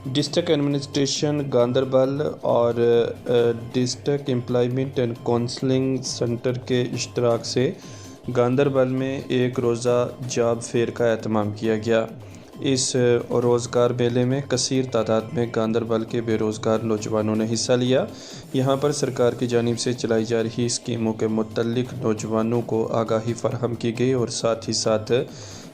District administration Ganderbal और district employment and counselling centre के इश्तराक से गांदरबल में एक रोज़ा जॉब फेयर का एहतमाम किया गया। इस रोज़गार मेले में कसीर तादाद में गांदरबल के बेरोज़गार नौजवानों ने हिस्सा लिया। यहाँ पर सरकार की जानिब से चलाई जा रही स्कीमों के मुतल्लिक नौजवानों को आगाही फराहम की गई और साथ ही साथ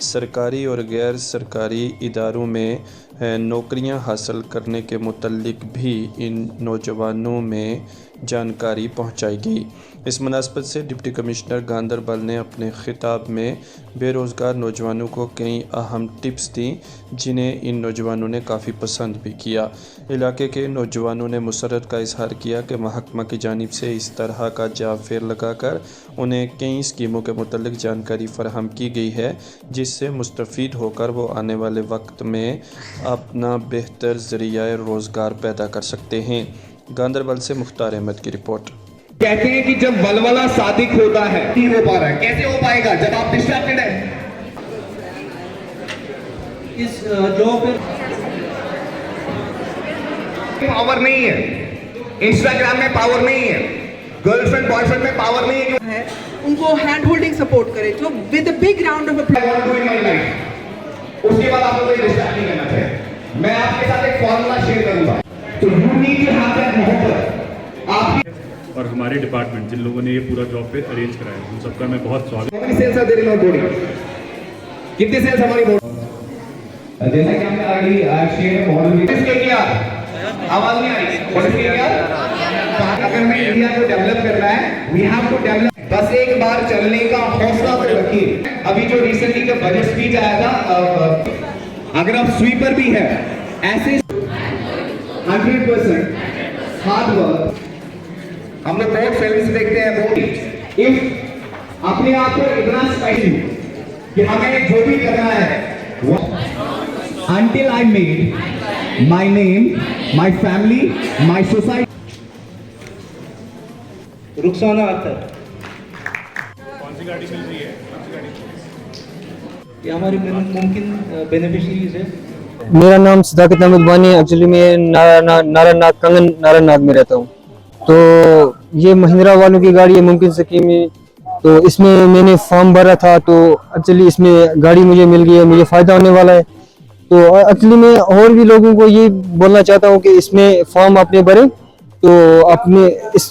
सरकारी और गैर सरकारी इदारों में नौकरियां हासिल करने के मुतल्लिक भी इन नौजवानों में जानकारी पहुंचाई गई। इस मुनासबत से डिप्टी कमिश्नर गांदरबल ने अपने खिताब में बेरोज़गार नौजवानों को कई अहम टिप्स दी, जिन्हें इन नौजवानों ने काफ़ी पसंद भी किया। इलाके के नौजवानों ने मुसर्रत का इजहार किया कि महकमा की जानिब से इस तरह का जॉब फेयर लगाकर उन्हें कई स्कीमों के मुतल्लिक जानकारी फराहम की गई है, जिससे मुस्तफ़ीद होकर वो आने वाले वक्त में अपना बेहतर ज़रिया रोज़गार पैदा कर सकते हैं। गांदरबल से मुख्तार अहमद की रिपोर्ट। कहते हैं कि जब वलवला सादिक होता है नहीं हो पा रहा है, कैसे हो पाएगा जब आप डिस्ट्रैक्टेड है। इस जॉब पे पावर नहीं है, इंस्टाग्राम में पावर नहीं है, गर्लफ्रेंड बॉयफ्रेंड में पावर नहीं है, उनको हैंड होल्डिंग सपोर्ट करें तो with a big round of उसके बाद आपको कोई डिस्ट्रैक्ट नहीं करना चाहिए। मैं आपके साथ एक फॉर्मूला शेयर करूंगा, तो you need to have that मोहब्बत आपकी। और हमारे डिपार्टमेंट जिन लोगों ने ये पूरा जॉब पे अरेंज कराया, उन सबका मैं बहुत स्वागत। कितनी सेल्स है तेरी बॉडी, कितनी सेल्स हमारी बॉडी, जैसा कि हमने ऑलरेडी शेयर मॉडल में इसके किया, आवाज नहीं आ रही, व्हाट इज किया। अगर मैं इंडिया को डेवलप करना है, वी हैव टू डेवलप। बस एक बार चलने का हौसला तो रखिए। अभी जो रिसेंटली का बजट स्पीच आया था, अगर आप स्वीपर भी है, ऐसे 100% हार्ड वर्क, हम लोग बहुत फिल्म्स देखते हैं, बहुत इफ अपने आप को इतना स्पाइसी कि हमें जो भी करना है, until I made my name, my family, my society। Rukhsana Akhtar, कौन सी गाड़ी मिल रही है? ये हमारी मुमकिन बेनिफिशरीज है। मेरा नाम सदाकत अहमद वानी है। एक्चुअली मैं नारायणनाथ कंगन नारायणनाथ में रहता हूँ। तो ये महिंद्रा वालों की गाड़ी है मुमकिन स्कीम में, तो इसमें मैंने फॉर्म भरा था, तो एक्चुअली इसमें गाड़ी मुझे मिल गई है, मुझे फ़ायदा होने वाला है। तो एक्चुअली मैं और भी लोगों को ये बोलना चाहता हूँ कि इसमें फॉर्म अपने भरें, तो अपने इस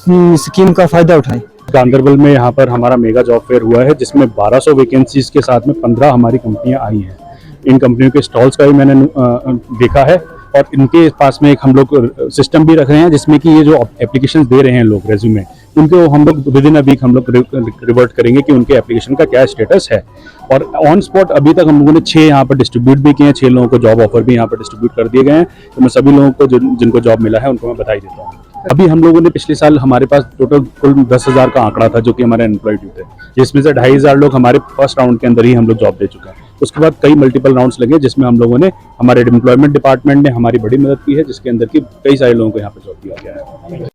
स्कीम का फ़ायदा उठाएं। गांदरबल में यहाँ पर हमारा मेगा जॉब फेयर हुआ है, जिसमें 1200 वैकेंसीज के साथ में 15 हमारी कंपनियाँ आई हैं। इन कंपनियों के स्टॉल्स का भी मैंने देखा है, और इनके पास में एक हम लोग सिस्टम भी रख रहे हैं, जिसमें कि ये जो एप्लीकेशन दे रहे हैं लोग रेज्यूमे, उनको हम लोग विद इन अ वीक हम लोग रिवर्ट करेंगे कि उनके एप्लीकेशन का क्या स्टेटस है। और ऑन स्पॉट अभी तक हम लोगों ने 6 यहाँ पर डिस्ट्रीब्यूट भी किए हैं, 6 लोगों को जॉब ऑफर भी यहाँ पर डिस्ट्रीब्यूट कर दिए गए हैं। तो मैं सभी लोगों को जिनको जॉब मिला है उनको मैं बधाई देता हूँ। अभी हम लोगों ने पिछले साल हमारे पास टोटल कुल 10,000 का आंकड़ा था, जो कि हमारे एम्प्लॉयड थे, जिसमें से 2,500 लोग हमारे फर्स्ट राउंड के अंदर ही हम लोग जॉब दे चुके हैं। उसके बाद कई मल्टीपल राउंड्स लगे, जिसमें हम लोगों ने, हमारे एम्प्लॉयमेंट डिपार्टमेंट ने हमारी बड़ी मदद की है, जिसके अंदर की कई सारे लोगों को यहाँ पर जॉब दिया गया है।